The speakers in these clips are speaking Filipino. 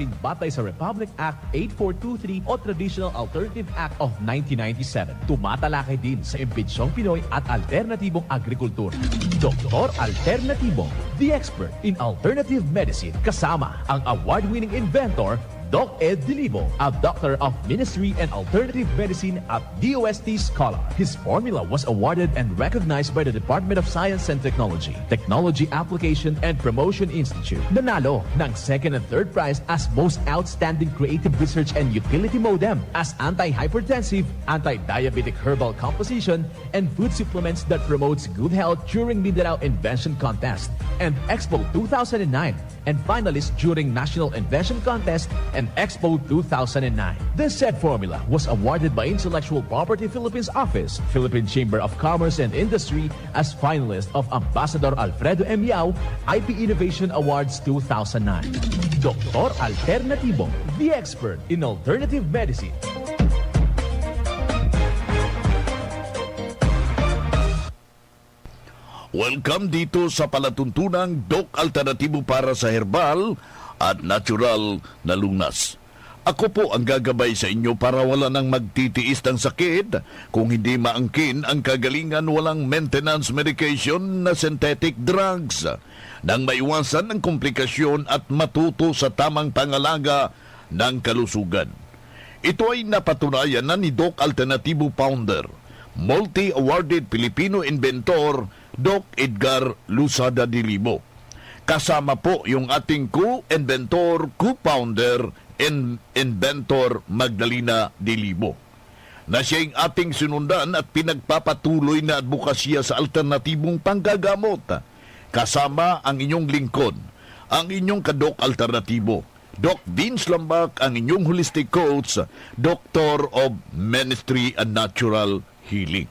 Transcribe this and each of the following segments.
medicine batay sa Republic Act 8423 o Traditional Alternative Act of 1997. Tumatalakay din sa imbensyong Pinoy at alternatibong agrikultura. Doktor Alternatibo, the expert in alternative medicine, kasama ang award-winning inventor Doc Ed Dilibo, a doctor of ministry and alternative medicine at DOST Scholar. His formula was awarded and recognized by the Department of Science and Technology, Technology Application and Promotion Institute. Nanalo ng second and third prize as Most Outstanding Creative Research and Utility Modem, as anti-hypertensive, anti-diabetic herbal composition, and food supplements that promotes good health during Mindanao Invention Contest and Expo 2009, and finalist during National Invention Contest and Expo 2009. This said formula was awarded by Intellectual Property Philippines Office, Philippine Chamber of Commerce and Industry as finalist of Ambassador Alfredo M. Yao IP Innovation Awards 2009. Doktor Alternatibo, the expert in alternative medicine. Welcome dito sa palatuntunang Doc Alternatibo para sa herbal at natural na lunas. Ako po ang gagabay sa inyo para wala nang magtitiis ng sakit. Kung hindi maangkin ang kagalingan, walang maintenance medication na synthetic drugs. Nang maiwasan ang komplikasyon at matuto sa tamang pangalaga ng kalusugan. Ito ay napatunayan na ni Doc Alternatibo founder, multi-awarded Filipino inventor, Doc Edgar Lusada Dilibo. Kasama po yung ating co-inventor, co-founder, and inventor Magdalena Dilibo, na siya yung ating sinundan at pinagpapatuloy na advokasya sa alternatibong panggagamot. Kasama ang inyong lingkod, ang inyong kadok alternatibo, Doc Vince Lambak, ang inyong holistic coach, Doctor of Ministry and Natural Healing.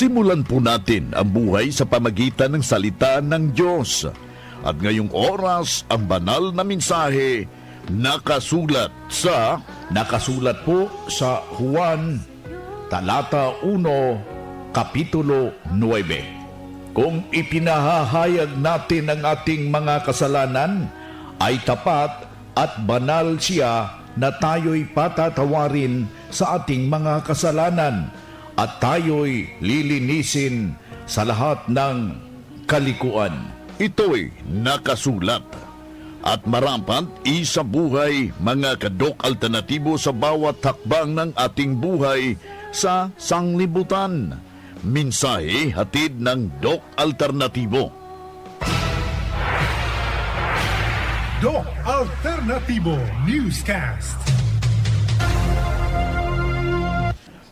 Simulan po natin ang buhay sa pamagitan ng salita ng Diyos. At ngayong oras, ang banal na mensahe nakasulat po sa Juan, talata 1, kapitulo 9. Kung ipinahahayag natin ang ating mga kasalanan, ay tapat at banal siya na tayo'y patatawarin sa ating mga kasalanan at tayo'y lilinisin sa lahat ng kalikuan. Ito'y nakasulat at marapat isa buhay mga kadok alternatibo sa bawat hakbang ng ating buhay sa sanglibutan. Mensahe hatid ng Doc Alternatibo. Doc Alternatibo Newscast.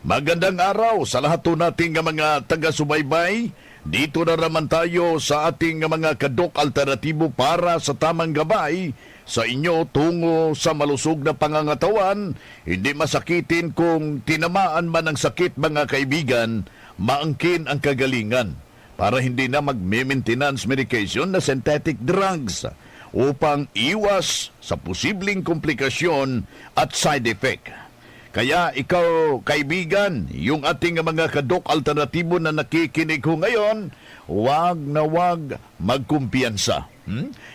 Magandang araw sa lahat po nating mga taga-subaybay. Dito na naman tayo sa ating mga kadok alternatibo para sa tamang gabay sa inyo tungo sa malusog na pangangatawan. Hindi masakitin kung tinamaan man ng sakit mga kaibigan, maangkin ang kagalingan para hindi na mag-maintenance medication na synthetic drugs upang iwas sa posibleng komplikasyon at side effect. Kaya ikaw, kaibigan, yung ating mga kadok alternatibo na nakikinig ho ngayon, wag na wag magkumpiyansa.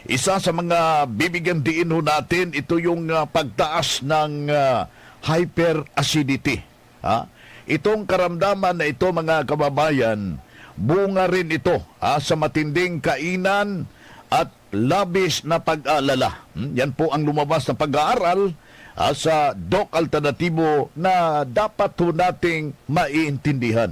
Isa sa mga bibigyan diin ho natin, ito yung pagtaas ng hyperacidity. Itong karamdaman na ito, mga kababayan, bunga rin ito sa matinding kainan at labis na pag-alala. Yan po ang lumabas na pag-aaral sa Doc Alternatibo na dapat ho nating maiintindihan.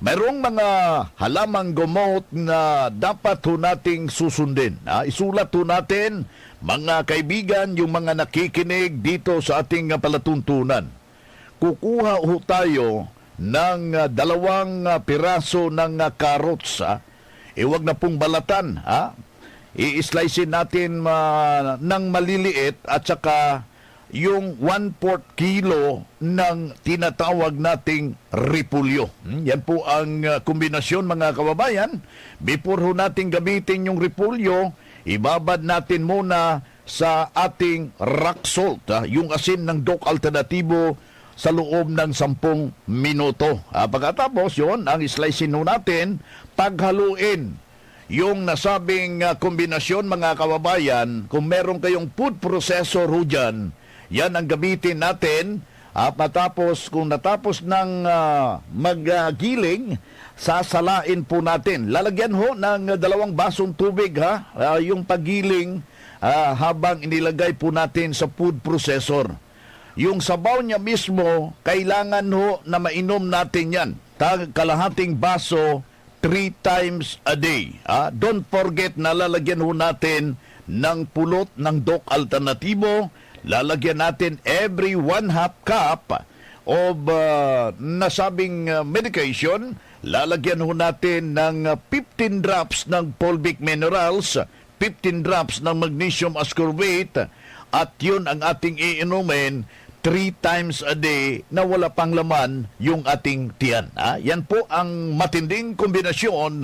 mayroong mga halamang gamot na dapat ho nating susundin. Isulat ho natin, mga kaibigan, yung mga nakikinig dito sa ating palatuntunan. Kukuha ho tayo ng 2 piraso ng carrots. Iwag na pong balatan. I-slicein natin ng maliliit at saka yung 1/4 kilo ng tinatawag nating repulyo. Yan po ang kombinasyon, mga kababayan. Before ho natin gamitin yung repulyo, ibabad natin muna sa ating rock salt, yung asin ng Doc Alternatibo, sa loob ng 10 minuto. Pagkatapos yun, ang slicein ho natin, paghaluin yung nasabing kombinasyon, mga kababayan. Kung meron kayong food processor ho dyan, yan ang gamitin natin. Kung natapos ng maggiling, sasalain po natin. Lalagyan ho ng 2 basong tubig, yung paggiling habang inilagay po natin sa food processor. Yung sabaw niya mismo, kailangan ho na mainom natin yan. Kalahating baso, 3 times a day. Don't forget na lalagyan ho natin ng pulot ng Doc Alternatibo. Lalagyan natin every 1/2 cup of nasabing medication. Lalagyan ho natin ng 15 drops ng fulvic minerals, 15 drops ng magnesium ascorbate, at yun ang ating iinumin 3 times a day na wala pang laman yung ating tiyan. Yan po ang matinding kombinasyon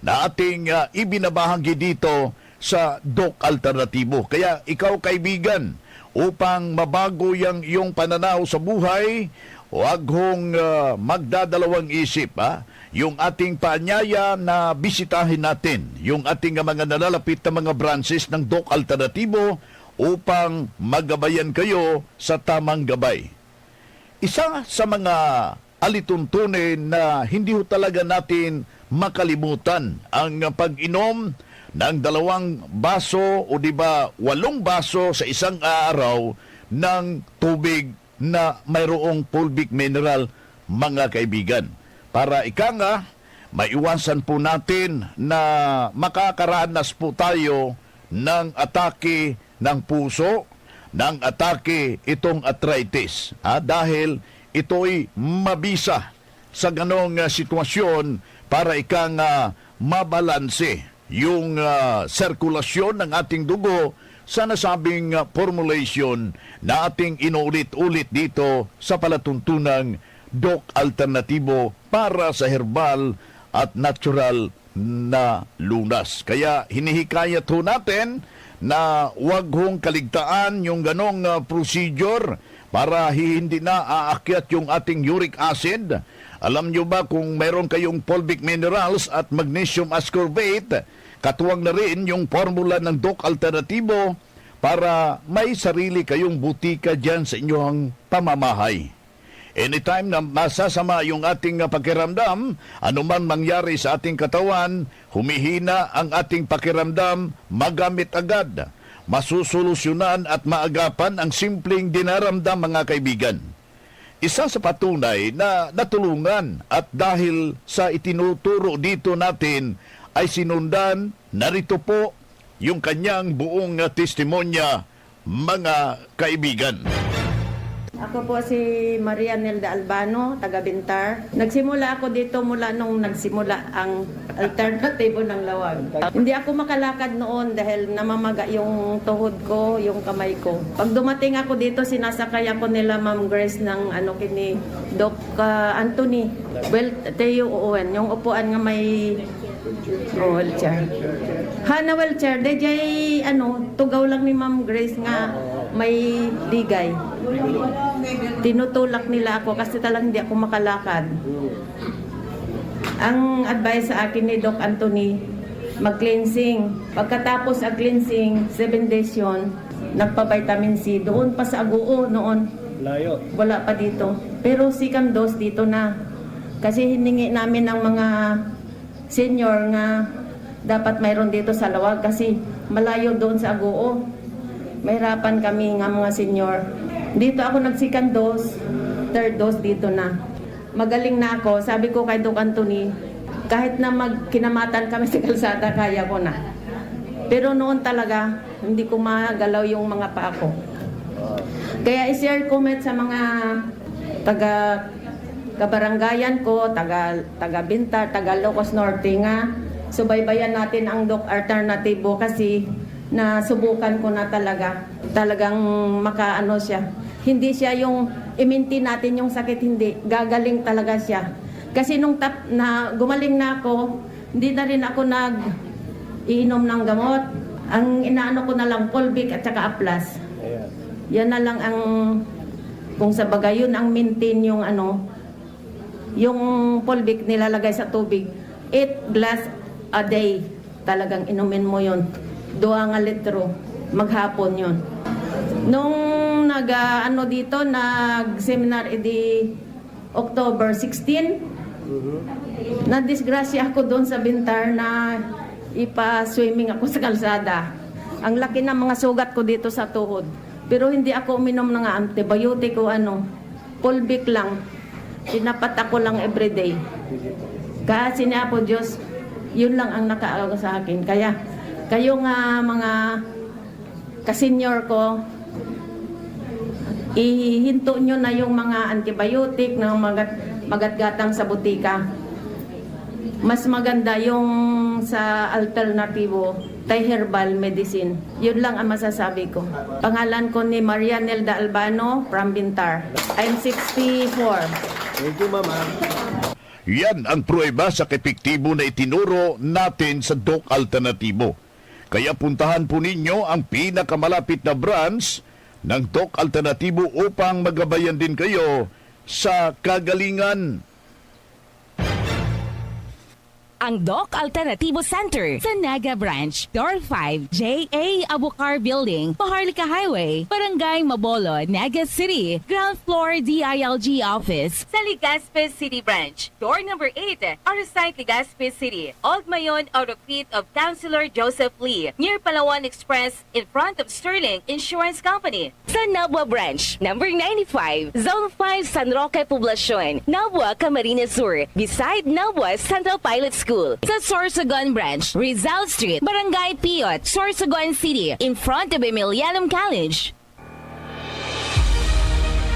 na ating ibinabahagi dito sa Doc Alternatibo. Kaya ikaw, kaibigan, upang mabago yung iyong pananaw sa buhay, huwag hong magdadalawang isip. Yung ating paanyaya na bisitahin natin, yung ating mga nalalapit na mga branches ng Doc Alternatibo upang magabayan kayo sa tamang gabay. Isa sa mga alituntunin na hindi ho talaga natin makalimutan ang pag-inom ng 2 baso o 8 baso sa isang araw ng tubig na mayroong fulvic mineral, mga kaibigan. Para maiwasan po natin na makakaranas po tayo ng atake ng puso, ng atake itong arthritis. Dahil ito'y mabisa sa ganong sitwasyon para mabalanse yung sirkulasyon ng ating dugo sa nasabing formulation na ating inuulit-ulit dito sa palatuntunang Doc Alternatibo para sa herbal at natural na lunas. Kaya hinihikayat ho natin na huwag hong kaligtaan yung ganong procedure para hindi na aakyat yung ating uric acid. Alam nyo ba kung mayroon kayong fulvic minerals at magnesium ascorbate, katuwang na rin yung formula ng Doc Alternatibo para may sarili kayong butika dyan sa inyong pamamahay. Anytime na masasama yung ating pakiramdam, anuman mangyari sa ating katawan, humihina ang ating pakiramdam, magamit agad. Masusolusyonan at maagapan ang simpleng dinaramdam, mga kaibigan. Isa sa patunay na natulungan at dahil sa itinuturo dito natin ay sinundan, narito po yung kanyang buong testimonya, mga kaibigan. Ako po si Maria Nelda Albano, taga Bintar. Nagsimula ako dito mula nung nagsimula ang alternatibo ng lawag. Hindi ako makalakad noon dahil namamaga yung tuhod ko, yung kamay ko. Pag dumating ako dito, sinasakay ako nila Ma'am Grace ng kini Doc Anthony. Well, Teo Owen, yung upuan nga may wheelchair. Hana wheelchair, dayjay tugaw lang ni Ma'am Grace nga may ligay. Tinutulak nila ako kasi talagang hindi ako makalakad. Ang advice sa akin ni Doc Anthony, mag-cleansing. Pagkatapos ang cleansing, 7 days yun, nagpa-vitamin C. Doon pa sa Aguo noon. Layo. Wala pa dito. Pero second dose dito na. Kasi hiningi namin ng mga senior nga dapat mayroon dito sa Lawag kasi malayo doon sa Aguo. Mahirapan kami nga mga senior. Dito ako nag-second dose, third dose dito na. magaling na ako, sabi ko kay Doc Anthony, kahit na magkinamatan kami sa kalsada, kaya ko na. Pero noon talaga, hindi ko magalaw yung mga paa ko. Kaya i-share comment sa mga kabaranggayan ko, taga Bintar, taga Ilocos Norte nga, subaybayan natin ang Doc Alternatibo kasi nasubukan ko na talagang makaano siya. Hindi siya yung iminti natin yung sakit, hindi. Gagaling talaga siya. Kasi nung gumaling na ako, hindi na rin ako iinom ng gamot. Ang inaano ko na lang, Polvic at saka Aplas. Yan na lang ang, kung sa bagay yun ang maintain yung yung Polvic nilalagay sa tubig. 8 glass a day. Talagang inumin mo yun. 2 litro. Maghapon yun. Nung nag-seminar October 16, na-disgrasya ako doon sa Bintar na ipa-swimming ako sa kalsada. Ang laki ng mga sugat ko dito sa tuhod. Pero hindi ako uminom ng antibiotic o Polvic lang. Tinapat ako lang everyday. Kasi niya po Diyos, yun lang ang nakaaga sa akin. Kaya kayo nga mga kasenyor ko, ihinto nyo na yung mga antibiotic na magatgatang sa butika. Mas maganda yung sa alternatibo, tay herbal medicine. Yun lang ang masasabi ko. Pangalan ko ni Maria Nelda Albano from Bintar. I'm 64. Thank you, Mama. Yan ang pruweba sa epektibo na itinuro natin sa Doc Alternatibo. Kaya puntahan po ninyo ang pinakamalapit na branch ng Doc Alternatibo upang magabayan din kayo sa kagalingan. Ang Doc Alternativo Center sa Naga Branch, Door 5, J.A. Abucar Building, Paharlika Highway, Barangay Mabolo, Naga City, Ground Floor DILG Office sa Legazpi City Branch, Door number 8, Arsite Legazpi City, Old Mayon Autocrete of Councilor Joseph Lee, near Palawan Express in front of Sterling Insurance Company. Sa Nabwa Branch, number 95, Zone 5 San Roque Poblacion, Nabwa, Camarines Sur, beside Nabwa Central Pilot School. Sa Sorsogon Branch, Rizal Street, Barangay Piot, Sorsogon City, in front of Emilianum College.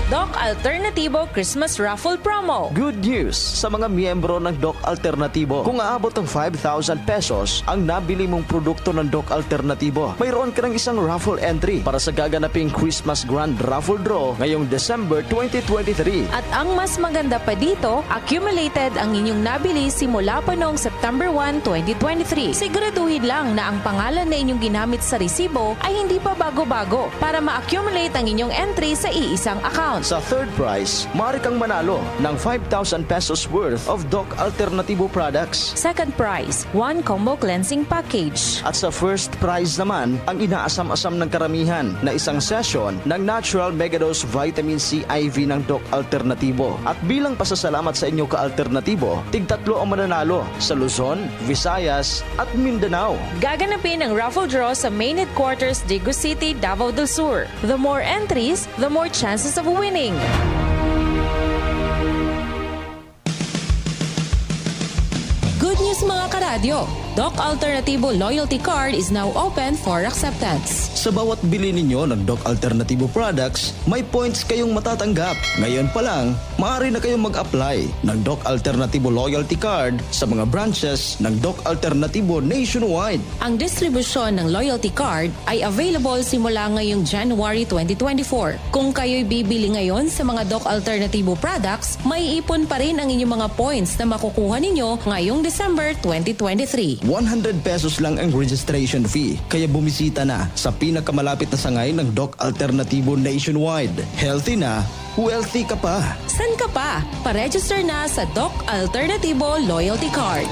Doc Alternatibo Christmas Raffle Promo. Good news sa mga miyembro ng Doc Alternatibo. Kung aabot ng 5,000 pesos ang nabili mong produkto ng Doc Alternatibo, mayroon ka ng isang raffle entry para sa gaganaping Christmas Grand Raffle Draw ngayong December 2023. At ang mas maganda pa dito, accumulated ang inyong nabili simula pa noong September 1, 2023. Siguraduhin lang na ang pangalan na inyong ginamit sa resibo ay hindi pa bago-bago para ma-accumulate ang inyong entry sa iisang account. Sa third prize, maaari kang manalo ng 5,000 pesos worth of Doc Alternatibo products. Second prize, 1 combo cleansing package. At sa first prize naman, ang inaasam-asam ng karamihan na isang session ng Natural Megadose Vitamin C IV ng Doc Alternatibo. At bilang pasasalamat sa inyo ka-alternatibo, tig-3 ang mananalo sa Luzon, Visayas at Mindanao. Gaganapin ang raffle draw sa main headquarters Dagu City, Davao del Sur. The more entries, the more chances of winning. Good news mga karadyo! Doc Alternatibo Loyalty Card is now open for acceptance. Sa bawat bili ninyo ng Doc Alternatibo products, may points kayong matatanggap. Ngayon pa lang, maaari na kayong mag-apply ng Doc Alternatibo Loyalty Card sa mga branches ng Doc Alternatibo nationwide. Ang distribusyon ng Loyalty Card ay available simula ngayong January 2024. Kung kayo'y bibili ngayon sa mga Doc Alternatibo products, may ipon pa rin ang inyong mga points na makukuha ninyo ngayong December 2023. 100 pesos lang ang registration fee. Kaya bumisita na sa pinakamalapit na sangay ng Doc Alternatibo nationwide. Healthy na, wealthy ka pa. San ka pa? Pa-register na sa Doc Alternatibo Loyalty Card.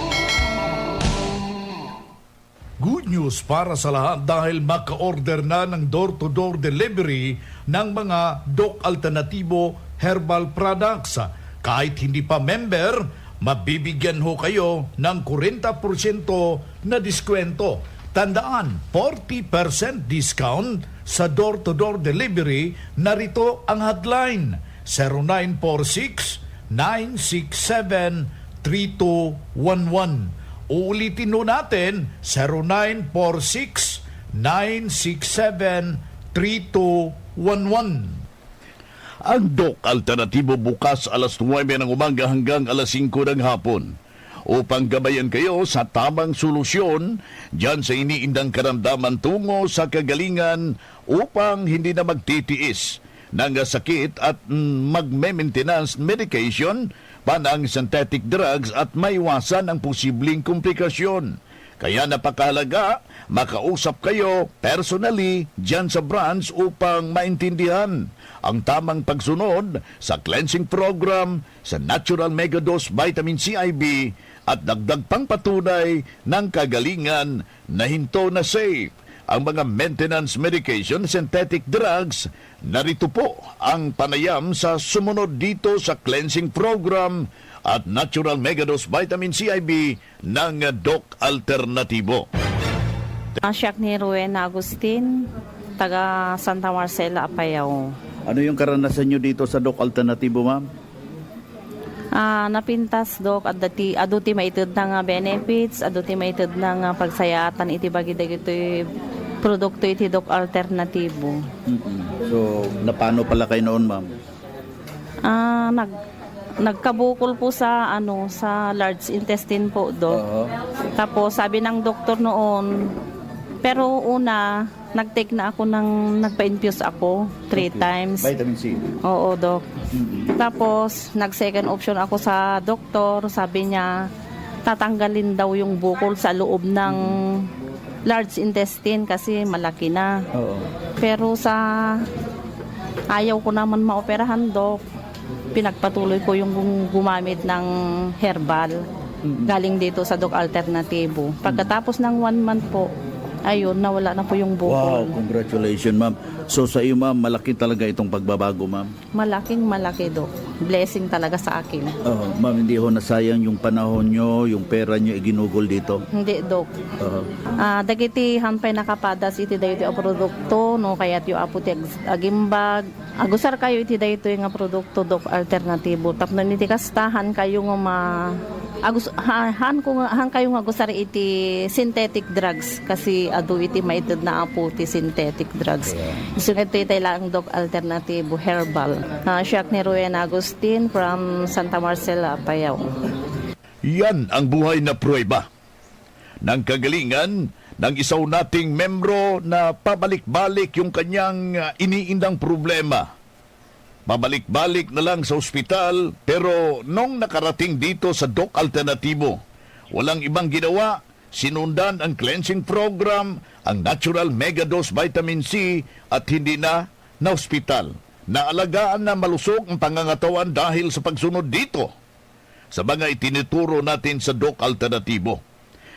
Good news para sa lahat dahil maka-order na ng door-to-door delivery ng mga Doc Alternatibo herbal products. Kahit hindi pa member, mabibigyan ho kayo ng 40% na diskwento. Tandaan, 40% discount sa door-to-door delivery. Narito ang hotline, 0946 0946-967-3211. Uulitin nun natin, 0946-967-3211. Ang Doc Alternatibo bukas alas 9 ng umaga hanggang alas 5 ng hapon. Upang gabayan kayo sa tamang solusyon dyan sa iniindang karamdaman tungo sa kagalingan upang hindi na magtitiis ng sakit at magme-maintenance medication panang synthetic drugs at maiwasan ang posibleng komplikasyon. Kaya napakahalaga, makausap kayo personally dyan sa branch upang maintindihan ang tamang pagsunod sa cleansing program sa Natural Megadose Vitamin C IV at dagdag pang patunay ng kagalingan na hinto na safe. Ang mga maintenance medication, synthetic drugs, narito po ang panayam sa sumunod dito sa cleansing program at Natural Megadose Vitamin C IV ng Doc Alternatibo. Siyak ni Rowena Agustin, taga Santa Marcela, Apayao. Ano yung karanasan nyo dito sa Doc Alternatibo, ma'am? Napintas, Dok, aduti maitid na nga benefits, aduti maitid na nga pagsayatan, iti bagay iti produkto iti Doc Alternatibo. So, napano pala kayo noon, ma'am? Nagkabukol po sa sa large intestine po, Dok. Tapos sabi ng doktor noon, pero una nagtake na ako nagpa-infuse ako 3 times. Vitamin C. Oo, Dok. Tapos nag-second option ako sa doktor, sabi niya tatanggalin daw yung bukol sa loob ng large intestine kasi malaki na. Oo. Pero ayaw ko naman maoperahan, Dok. Pinagpatuloy ko yung gumamit ng herbal galing dito sa Doc Alternatibo. Pagkatapos ng 1 month po, ayun, nawala na po yung bukol. Wow, congratulations, ma'am. So sa iyo, ma'am, malaki talaga itong pagbabago, ma'am. Malaking malaki, Dok. Blessing talaga sa akin. Ma'am, hindi ho nasayang yung panahon nyo, yung pera nyo iginugol dito. Hindi, Dok. Dagiti hampay nakapadas iti dayto a produkto, no, kayat yung aputi agimbag. Agusar kayo iti dayto yung produkto, Doc Alternatibo. Tapno niti kastahan kayo nga han kayo nga gusar iti synthetic drugs kasi adu iti maitid na aputi synthetic drugs. Isun ito iti lang Doc Alternatibo herbal. Siyak ni Rowena Agustin from Santa Marcela, Apayao. Yan ang buhay na pruweba ng kagalingan ng isaw nating membro na pabalik-balik yung kanyang iniindang problema. Pabalik-balik na lang sa ospital, pero nung nakarating dito sa Doc Alternatibo, walang ibang ginawa, sinundan ang cleansing program, ang Natural Megadose Vitamin C at hindi na ospital. Naalagaan na malusog ang pangangatawan dahil sa pagsunod dito sa mga itinuturo natin sa Doc Alternatibo.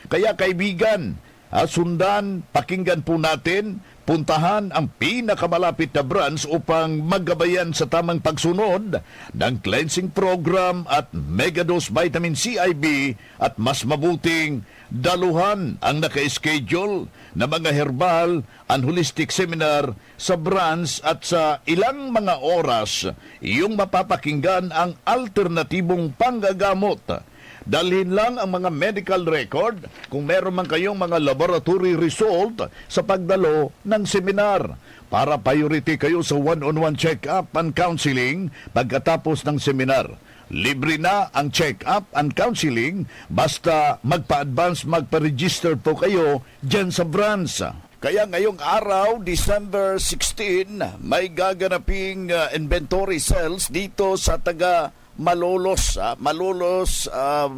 Kaya kaibigan, sundan, pakinggan po natin, puntahan ang pinakamalapit na branch upang magabayan sa tamang pagsunod ng cleansing program at Megadose Vitamin C IV at mas mabuting daluhan ang naka-schedule na mga herbal and holistic seminar sa branch at sa ilang mga oras iyong mapapakinggan ang alternatibong panggagamot. Dalhin lang ang mga medical record kung meron man kayong mga laboratory result sa pagdalo ng seminar para priority kayo sa one-on-one check-up and counseling pagkatapos ng seminar. Libre na ang check-up and counseling basta magpa-advance, magpa-register po kayo dyan sa branch. Kaya ngayong araw, December 16, may gaganaping inventory sales dito sa taga Malolos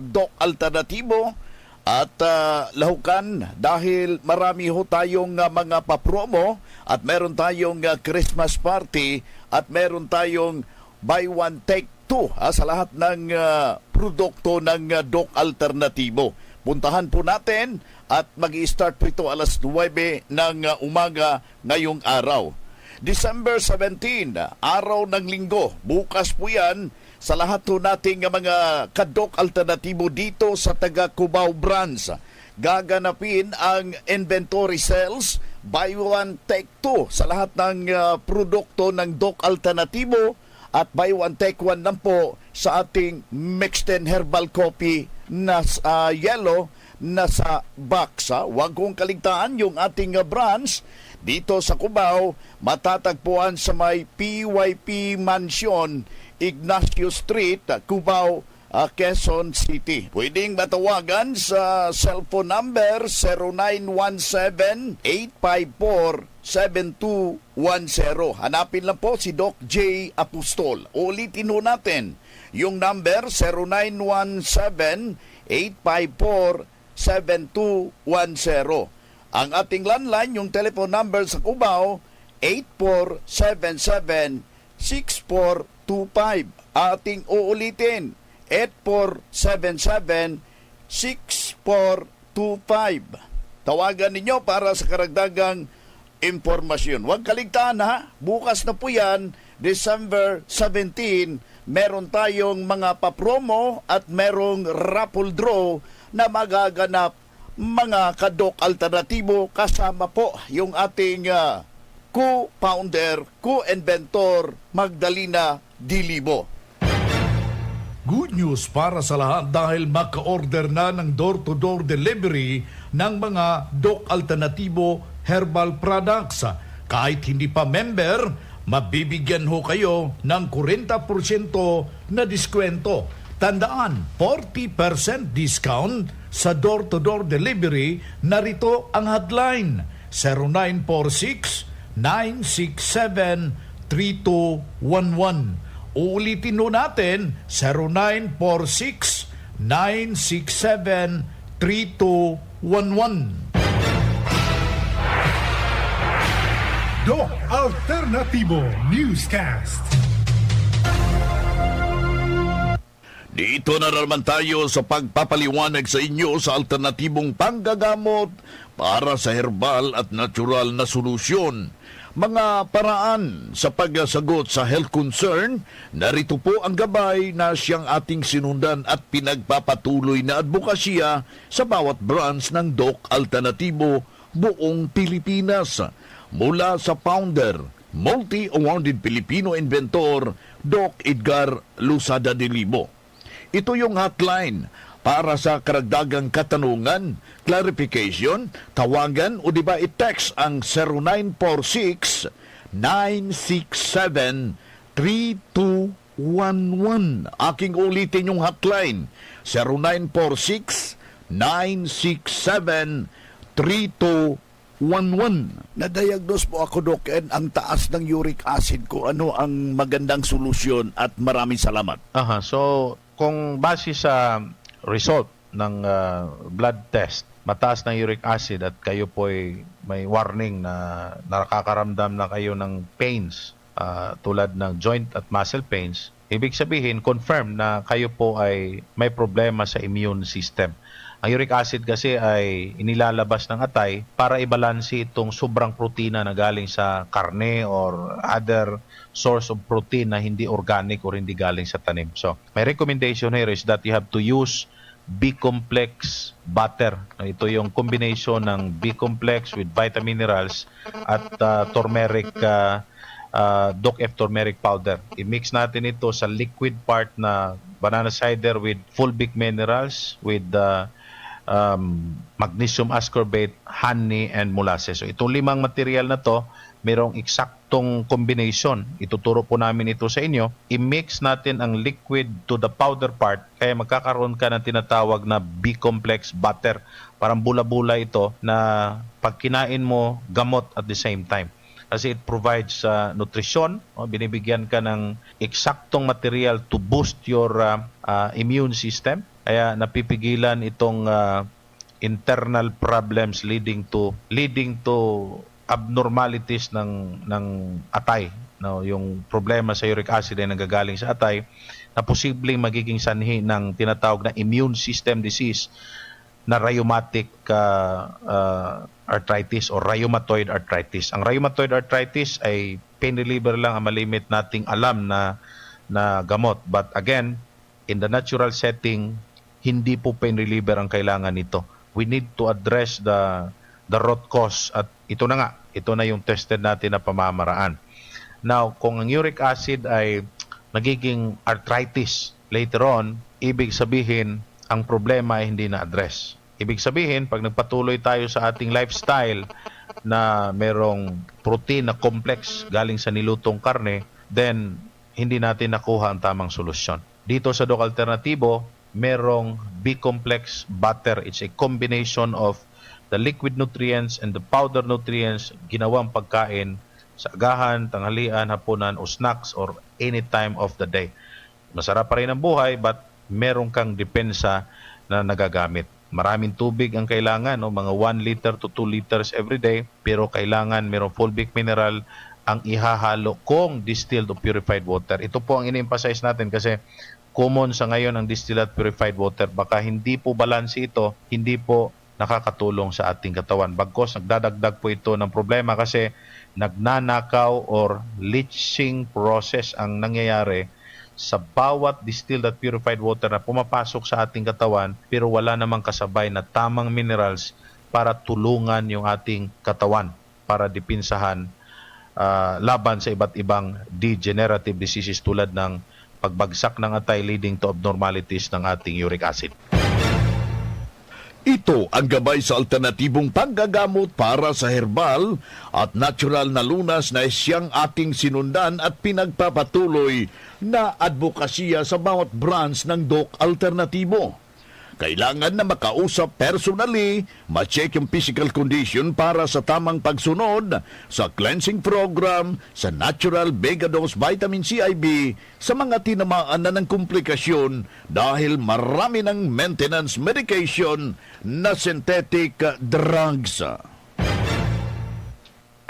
Doc Alternatibo at Lahukan dahil marami ho tayong mga papromo at meron tayong Christmas party at meron tayong buy one take two sa lahat ng produkto ng Doc Alternatibo. Puntahan po natin at mag-i-start po ito alas 9 ng umaga ngayong araw. December 17, araw ng linggo, bukas po yan, sa lahat po nating mga ka-Doc Alternatibo dito sa taga Cubao branch. Gaganapin ang inventory sales, buy one take two sa lahat ng produkto ng Doc Alternatibo at buy one take one lang po sa ating mixed and herbal coffee na yellow na sa box. Huwag kong kaligtaan yung ating branch dito sa Cubao, matatagpuan sa may PYP Mansion, Ignacio Street, Cubao, Quezon City. Pwedeng matawagan sa cellphone number 0917-854-7210. Hanapin lang po si Doc J. Apostol. Ulitin ho natin yung number 0917-854-7210. Ang ating landline, yung telephone number sa Cubao, 8477-6425. Ating uulitin, 8477-6425. Tawagan ninyo para sa karagdagang impormasyon. Huwag kaligtaan ha, bukas na po yan, December 17, meron tayong mga papromo at merong raffle draw na magaganap mga kadok alternatibo, kasama po yung ating co-founder, co-inventor Magdalena Dilibo. Good news para sa lahat dahil maka-order na ng door-to-door delivery ng mga Doc Alternatibo Herbal Products. Kahit hindi pa member, mabibigyan ho kayo ng 40% na diskwento. Tandaan, 40% discount sa door-to-door delivery. Narito ang hotline, 0946-967-3211. Uulitin ho natin, 0946-967-3211. Doc Alternativo Newscast. Dito na naman tayo sa pagpapaliwanag sa inyo sa alternatibong panggagamot para sa herbal at natural na solusyon. Mga paraan sa pagsagot sa health concern, narito po ang gabay na siyang ating sinundan at pinagpapatuloy na advokasya sa bawat branch ng Doc Alternatibo buong Pilipinas. Mula sa founder, multi-awarded Filipino inventor, Doc Edgar Lusada Dilibo. Ito yung hotline para sa karagdagang katanungan, clarification, tawagan o diba i-text ang 0946-967-3211. Aking ulitin yung hotline, 0946-967-3211. Na-diagnose po ako, Doc, and ang taas ng uric acid ko. Ano ang magandang solusyon? At maraming salamat. So, kung base sa result ng blood test, mataas ng uric acid at kayo po ay may warning na nakakaramdam na kayo ng pains tulad ng joint at muscle pains, ibig sabihin, confirm na kayo po ay may problema sa immune system. Ang uric acid kasi ay inilalabas ng atay para ibalansi itong sobrang protina na galing sa karne or other source of protein na hindi organic or hindi galing sa tanim. So, my recommendation here is that you have to use B-complex butter. Ito yung combination ng B-complex with vitamin minerals at turmeric, Doc F turmeric powder. I-mix natin ito sa liquid part na banana cider with fulvic minerals with magnesium ascorbate, honey, and molasses. So itong 5 material na to, merong eksaktong combination. Ituturo po namin ito sa inyo. I-mix natin ang liquid to the powder part, kaya magkakaroon ka ng tinatawag na B-complex butter. Parang bula-bula ito na pag kinain mo, gamot at the same time. Kasi it provides nutrition. Binibigyan ka ng eksaktong material to boost your immune system. Kaya napipigilan itong internal problems leading to abnormalities ng atay. No, yung problema sa uric acid ay nagagaling sa atay na posibleng magiging sanhi ng tinatawag na immune system disease na rheumatic arthritis or rheumatoid arthritis. Ang rheumatoid arthritis ay pain reliever lang ang malimit nating alam na gamot. But again, in the natural setting, hindi po pain reliever ang kailangan nito. We need to address the root cause at ito na nga, ito na yung tested natin na pamamaraan. Now, kung ang uric acid ay nagiging arthritis later on, ibig sabihin, ang problema ay hindi na-address. Ibig sabihin, pag nagpatuloy tayo sa ating lifestyle na merong protein na complex galing sa nilutong karne, then hindi natin nakuha ang tamang solusyon. Dito sa Doc Alternativo, merong B-complex butter. It's a combination of the liquid nutrients and the powder nutrients, ginawang pagkain sa agahan, tanghalian, hapunan o snacks or any time of the day. Masarap pa rin ang buhay but meron kang depensa na nagagamit. Maraming tubig ang kailangan, no? Mga 1 liter to 2 liters every day, pero kailangan merong fulvic mineral ang ihahalo kung distilled o purified water. Ito po ang ini-emphasize natin kasi common sa ngayon ang distilled purified water. Baka hindi po balanse ito, hindi po nakakatulong sa ating katawan. Bagkos nagdadagdag po ito ng problema kasi nagnanakaw or leaching process ang nangyayari sa bawat distilled at purified water na pumapasok sa ating katawan pero wala namang kasabay na tamang minerals para tulungan yung ating katawan para dipinsahan laban sa iba't ibang degenerative diseases tulad ng pagbagsak ng atay leading to abnormalities ng ating uric acid. Ito ang gabay sa alternatibong panggagamot para sa herbal at natural na lunas na siyang ating sinundan at pinagpapatuloy na advokasya sa bawat branch ng Doc Alternativo. Kailangan na makausap personally, ma-check yung physical condition para sa tamang pagsunod sa cleansing program, sa natural Megadose Vitamin C IV, sa mga tinamaan na ng komplikasyon dahil marami ng maintenance medication na synthetic drugs.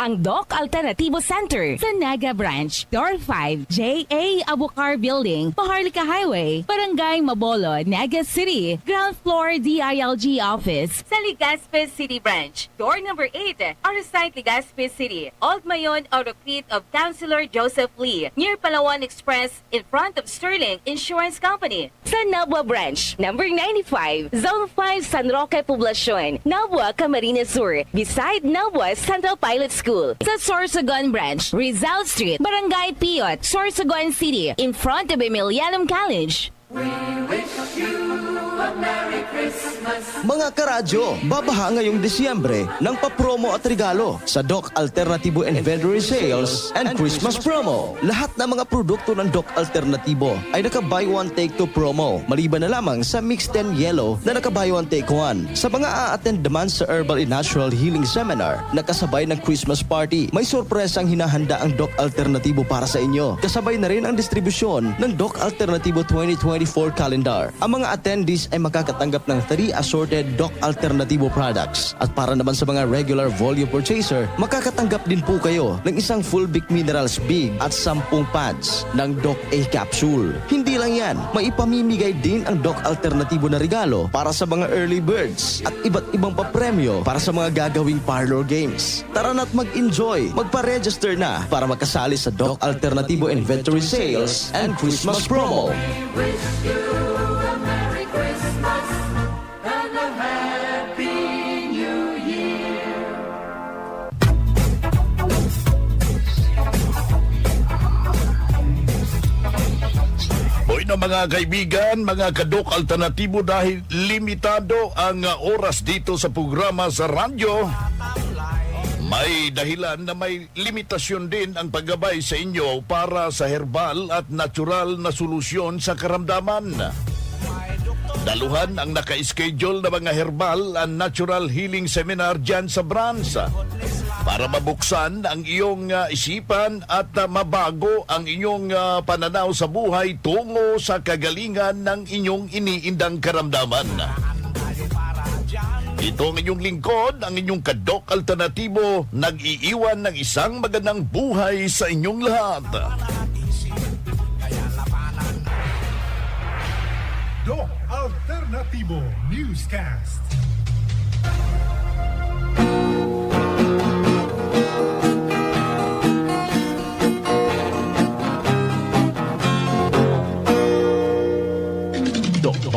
Ang Doc Alternativo Center sa Naga Branch, Door 5, J.A. Abucar Building, Paharlika Highway, Barangay Mabolo, Naga City, Ground Floor DILG Office sa Legazpi City Branch, Door number 8, Arsite Legazpi City, Old Mayon Auto-Crete of Councilor Joseph Lee, near Palawan Express, in front of Sterling Insurance Company. Sa Nabua Branch, number 95, Zone 5, San Roque Poblacion, Nabua, Camarines Sur, beside Nabua Central Pilot School. Sa Sorsogon Branch, Rizal Street, Barangay Piot, Sorsogon City, in front of Emilianum College. Mga karadyo, babaha ngayong Disyembre ng papromo at regalo sa Doc Alternativo Inventory Sales and Christmas Promo. Lahat ng mga produkto ng Doc Alternativo ay naka buy one take two promo, maliban na lamang sa Mix 10 Yellow na naka buy one take one. Sa mga a-attend naman sa Herbal and Natural Healing Seminar na kasabay ng Christmas Party, may sorpresang hinahanda ang Doc Alternativo para sa inyo. Kasabay na rin ang distribusyon ng Doc Alternativo 2024 calendar. Ang mga attendees ay makakatanggap ng 3 assorted Doc Alternativo products. At para naman sa mga regular volume purchaser, makakatanggap din po kayo ng isang Fulvic Minerals Big at 10 pads ng Doc A Capsule. Hindi lang yan, may ipamimigay din ang Doc Alternativo na regalo para sa mga early birds at iba't ibang papremyo para sa mga gagawing parlor games. Tara na't mag-enjoy, magpa-register na para makasali sa Doc Alternativo Inventory Sales and Christmas Promo. Hoy na mga kaibigan, mga ka-Doc Alternatibo, dahil limitado ang oras dito sa programa sa radyo, may dahilan na may limitasyon din ang paggabay sa inyo para sa herbal at natural na solusyon sa karamdaman. Daluhan ang naka-schedule na mga herbal and natural healing seminar dyan sa branch para mabuksan ang iyong isipan at mabago ang inyong pananaw sa buhay tungo sa kagalingan ng inyong iniindang karamdaman. Ito ang inyong lingkod, ang inyong ka-Doc Alternatibo, nag-iiwan ng isang magandang buhay sa inyong lahat. Doc Alternativo Newscast. Dr.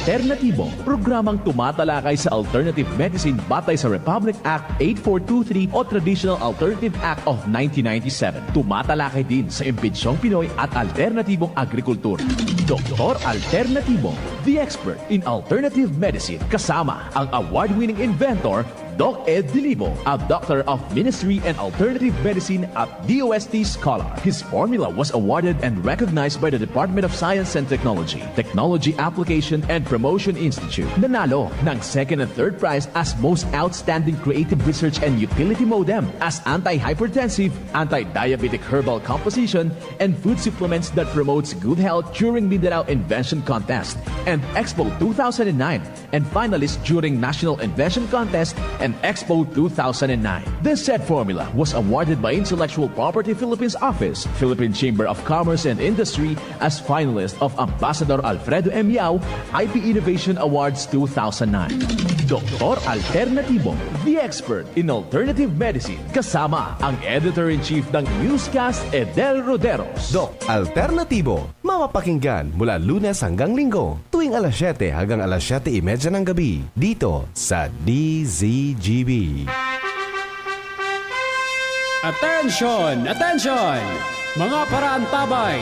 Alternatibo, programang tumatalakay sa alternative medicine batay sa Republic Act 8423 o Traditional Alternative Act of 1997. Tumatalakay din sa imbitsyong Pinoy at alternatibong agrikultura. Doktor Alternatibo, the expert in alternative medicine, kasama ang award-winning inventor Doc Ed Dilibo, a doctor of ministry and alternative medicine at DOST Scholar. His formula was awarded and recognized by the Department of Science and Technology, Technology Application and Promotion Institute. Nanalo ng second and third prize as Most Outstanding Creative Research and Utility Modem as Anti-Hypertensive, Anti-Diabetic Herbal Composition, and Food Supplements that promotes good health during Mindanao Invention Contest and Expo 2009, and finalist during National Invention Contest and Expo 2009. This said formula was awarded by Intellectual Property Philippines Office, Philippine Chamber of Commerce and Industry as finalist of Ambassador Alfredo M. Yao IP Innovation Awards 2009. Doktor Alternatibo, the expert in alternative medicine, kasama ang Editor-in-Chief ng Newscast, Edel Roderos. Doc Alternatibo, mapapakinggan mula Lunes hanggang Linggo, tuwing alas 7 hanggang alas 7:30 ng gabi, dito sa DZGB. Attention! Attention! Mga paraantabay!